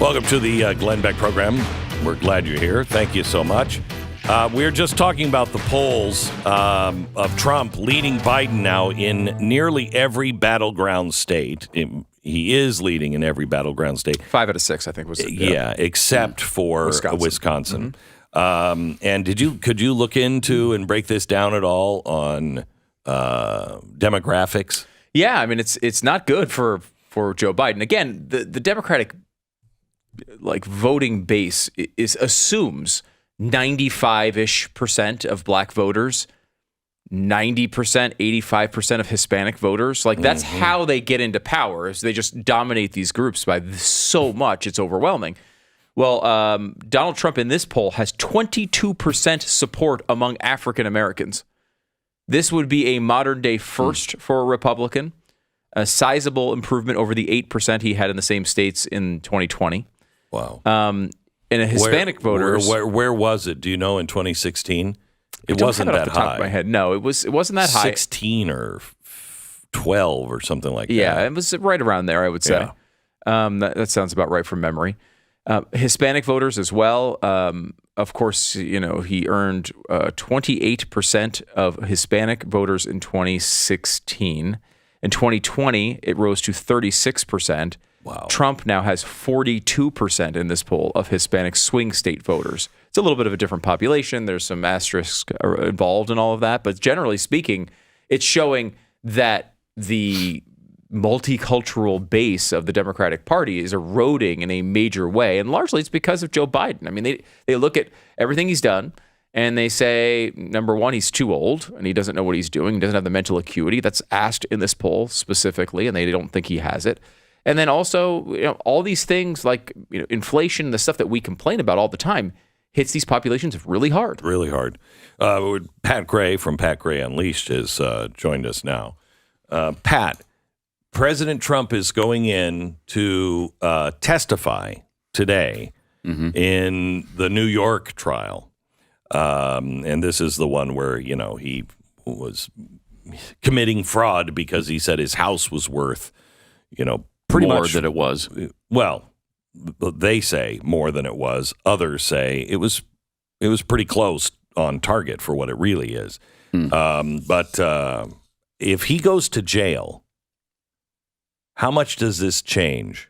Welcome to the Glenn Beck program. We're glad you're here. Thank you so much. We're just talking about the polls of Trump leading Biden now in nearly every battleground state. He is leading in every battleground state. 5 out of 6, I think, was it? Yeah, except for Wisconsin. Mm-hmm. And could you look into and break this down at all on demographics? Yeah, I mean, it's not good for Joe Biden. Again, the Democratic voting base assumes 95-ish% of black voters, 90%, 85% of Hispanic voters. That's how they get into power, is they just dominate these groups by so much, it's overwhelming. Well, Donald Trump in this poll has 22% support among African Americans. This would be a modern-day first for a Republican, a sizable improvement over the 8% he had in the same states in 2020. Wow. And a Hispanic voters. Where was it? Do you know in 2016? It wasn't that high. Off the top of my head. No, it wasn't that high. 16 or 12 or something like that. Yeah, it was right around there, I would say. Yeah. That sounds about right from memory. Hispanic voters as well. Of course, he earned 28% of Hispanic voters in 2016. In 2020, it rose to 36%. Wow. Trump now has 42% in this poll of Hispanic swing state voters. It's a little bit of a different population. There's some asterisks involved in all of that. But generally speaking, it's showing that the multicultural base of the Democratic Party is eroding in a major way. And largely it's because of Joe Biden. I mean, they look at everything he's done and they say, number one, he's too old and he doesn't know what he's doing. He doesn't have the mental acuity that's asked in this poll specifically, and they don't think he has it. And then also, all these things like inflation, the stuff that we complain about all the time, hits these populations really hard. Really hard. Pat Gray from Pat Gray Unleashed has joined us now. Pat, President Trump is going in to testify today in the New York trial. And this is the one where, he was committing fraud because he said his house was worth, pretty more much than it was. Well, they say more than it was. Others say it was pretty close on target for what it really is. But if he goes to jail, how much does this change?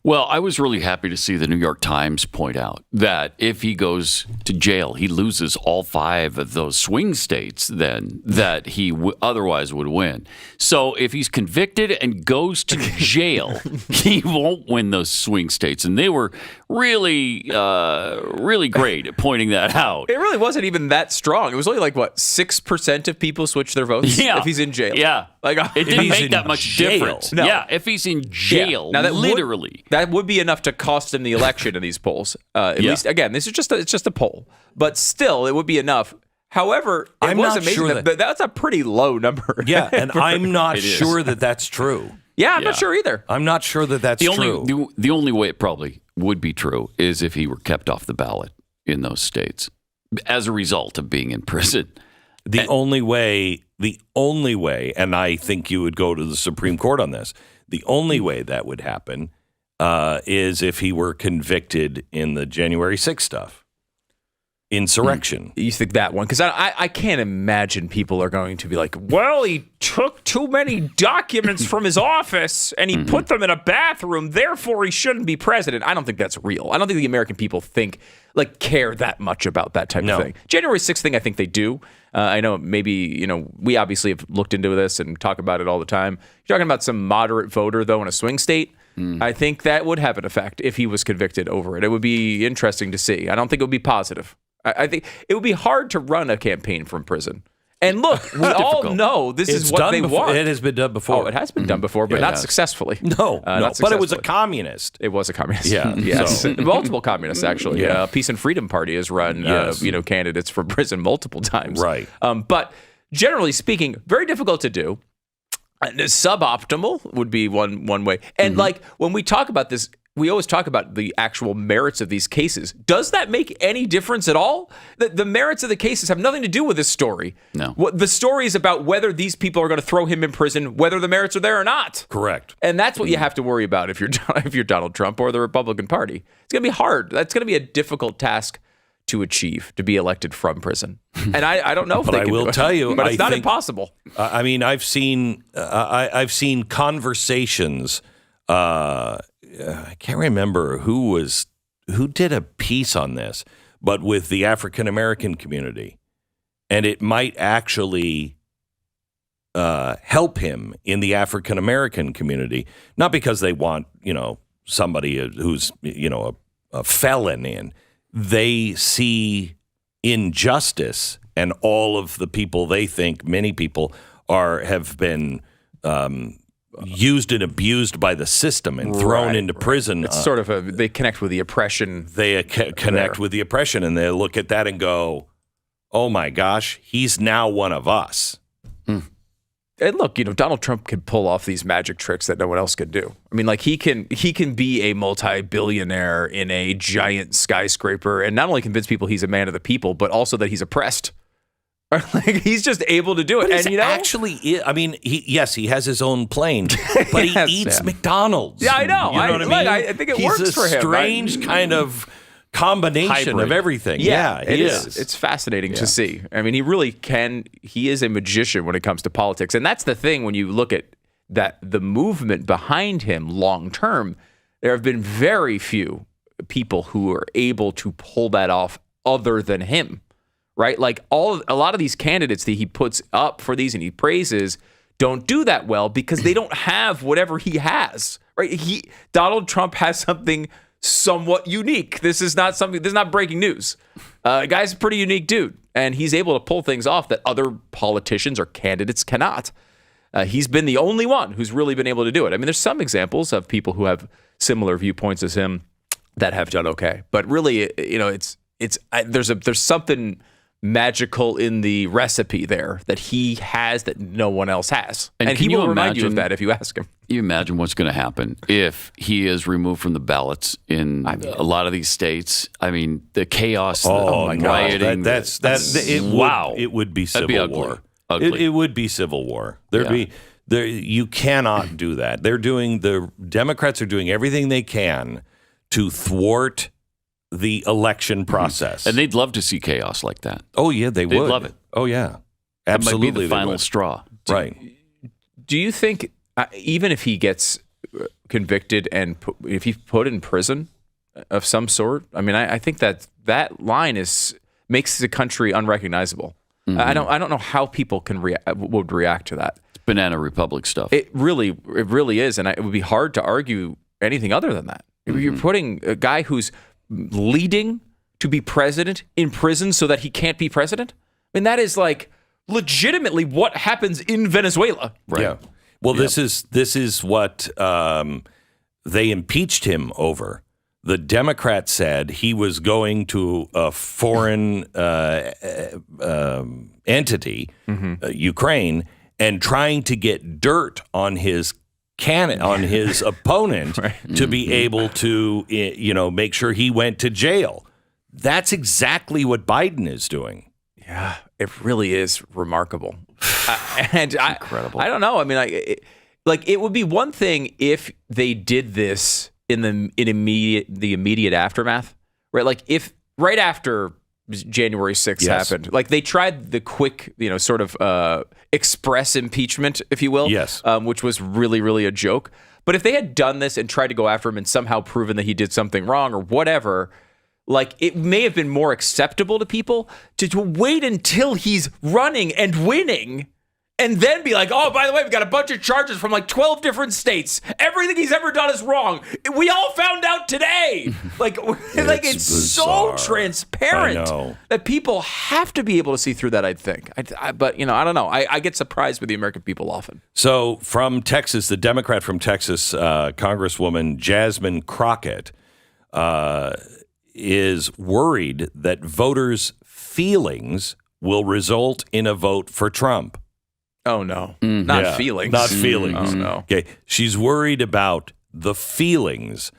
Well, I was really happy to see the New York Times point out that if he goes to jail, he loses all 5 of those swing states then that he otherwise would win. So if he's convicted and goes to jail, he won't win those swing states. And they were really, really great at pointing that out. It really wasn't even that strong. It was only 6% of people switch their votes if he's in jail. Yeah. if It didn't he's make in that much jail. difference. No. Yeah, if he's in jail, now literally. That would be enough to cost him the election in these polls. At least, again, this is just a poll. But still, it would be enough. However, it was amazing. Sure that's a pretty low number. Yeah, and I'm not sure that that's true. Yeah, I'm not sure either. I'm not sure that that's true. The only way it probably would be true is if he were kept off the ballot in those states as a result of being in prison. The only way, and I think you would go to the Supreme Court on this, the only way that would happen is if he were convicted in the January 6th stuff. Insurrection. You think that one? Because I can't imagine people are going to be like, well, he took too many documents from his office and he put them in a bathroom, therefore he shouldn't be president. I don't think that's real. I don't think the American people care that much about that type of thing. January 6th thing, I think they do. I know maybe, we obviously have looked into this and talk about it all the time. You're talking about some moderate voter, though, in a swing state. I think that would have an effect if he was convicted over it. It would be interesting to see. I don't think it would be positive. I think it would be hard to run a campaign from prison. And look, we all know this is what they want. It has been done before. Oh, it has been done before, but not successfully. No, but it was a communist. It was a communist. Yeah. Yes. Multiple communists, actually. Yeah. Peace and Freedom Party has run candidates for prison multiple times. Right. But generally speaking, very difficult to do. Suboptimal would be one way. And when we talk about this, we always talk about the actual merits of these cases. Does that make any difference at all? The merits of the cases have nothing to do with this story. No. What the story is about whether these people are going to throw him in prison, whether the merits are there or not. Correct. And that's what you have to worry about if you're Donald Trump or the Republican Party. It's going to be hard. That's going to be a difficult task to achieve, to be elected from prison. And I don't know if But they I can will do it. tell you, but it's I not think- impossible. I mean, I've seen conversations. I can't remember who did a piece on this, but with the African American community, and it might actually help him in the African American community, not because they want somebody who's a felon in. They see injustice, and all of the people they think many people have been used and abused by the system and thrown into prison. It's sort of they connect with the oppression. They connect with the oppression, and they look at that and go, "Oh my gosh, he's now one of us." And look, Donald Trump can pull off these magic tricks that no one else could do. I mean, like he can be a multi-billionaire in a giant skyscraper and not only convince people he's a man of the people, but also that he's oppressed. Like he's just able to do it. But and actually, I mean, he has his own plane, but he eats McDonald's. Yeah, I know. You know what I mean? I think it works for him. He's a strange kind of combination Hybrid. of everything. Yeah, he is. It's fascinating to see. I mean, he really can. He is a magician when it comes to politics, and that's the thing when you look at the movement behind him long term. There have been very few people who are able to pull that off other than him. Right? Like a lot of these candidates that he puts up for these and he praises don't do that well because they don't have whatever he has. Right? Donald Trump has something somewhat unique. This is not breaking news. Guy's a pretty unique dude, and he's able to pull things off that other politicians or candidates cannot. He's been the only one who's really been able to do it. I mean, there's some examples of people who have similar viewpoints as him that have done okay, but really, there's something magical in the recipe there that he has that no one else has. And he will remind you of that if you ask him. You imagine what's going to happen if he is removed from the ballots in a lot of these states. I mean, the chaos, my rioting. gosh, it would be That'd be civil ugly. war. Ugly. It would be civil war. You cannot do that. The Democrats are doing everything they can to thwart the election process. And they'd love to see chaos like that. Oh, yeah, they'd would. Love it. Oh, yeah. That Absolutely. might be the they final would. straw. Right. Do you think, even if he gets convicted and if he's put in prison of some sort, I mean, I think that line makes the country unrecognizable. Mm-hmm. I don't know how people would react to that. It's Banana Republic stuff. It really is, and it would be hard to argue anything other than that. Mm-hmm. You're putting a guy who's leading to be president in prison so that he can't be president. I mean, that is like legitimately what happens in Venezuela. Right. Yeah. Well, this is what they impeached him over. The Democrats said he was going to a foreign entity, Ukraine, and trying to get dirt on his opponent to be able to make sure he went to jail. That's exactly what Biden is doing. Yeah, it really is remarkable. Incredible. I don't know. I mean, it would be one thing if they did this in the immediate aftermath, right? Like if right after January 6th happened, like they tried the quick, sort of express impeachment, if you will, which was really, really a joke. But if they had done this and tried to go after him and somehow proven that he did something wrong or whatever, like it may have been more acceptable to people to wait until he's running and winning and then be like, oh, by the way, we've got a bunch of charges from like 12 different states. Everything he's ever done is wrong. We all found out today. It's so transparent that people have to be able to see through that, I think. But I don't know. I get surprised with the American people often. So from Texas, the Democrat from Texas, Congresswoman Jasmine Crockett, is worried that voters' feelings will result in a vote for Trump. Oh, no. Not feelings. Not feelings. Oh, no. Okay. She's worried about the feelings.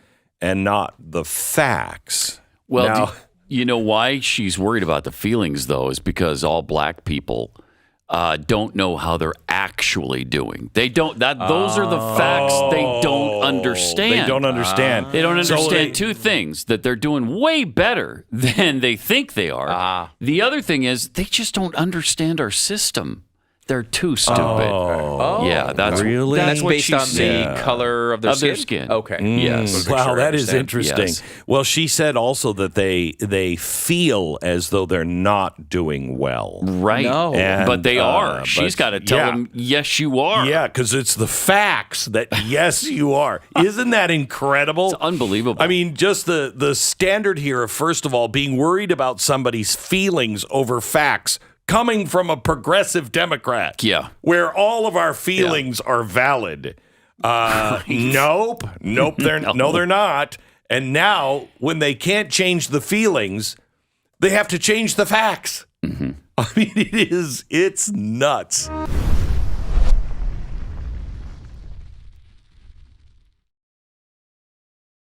and not the facts. Well, Now- you know why she's worried about the feelings, though, is because all black people don't know how they're actually doing. They don't. Those are the facts they don't understand. They don't understand. They don't So understand two things: that they're doing way better than they think they are. The other thing is they just don't understand our system. They're too stupid. Yeah, that's really? That's what based she on said. the color of their skin. Okay. Yes. Wow, that is interesting. Yes. Well, she said also that they feel as though they're not doing well. Right. No. And, but they are. She's but- got to tell yeah. them, yes, you are. Yeah, because it's the facts that yes, you are. Isn't that incredible? It's unbelievable. I mean, just the standard here of, first of all, being worried about somebody's feelings over facts coming from a progressive Democrat. Yeah. Where all of our feelings are valid. Nope. They're not. And now, when they can't change the feelings, they have to change the facts. I mean, it's nuts.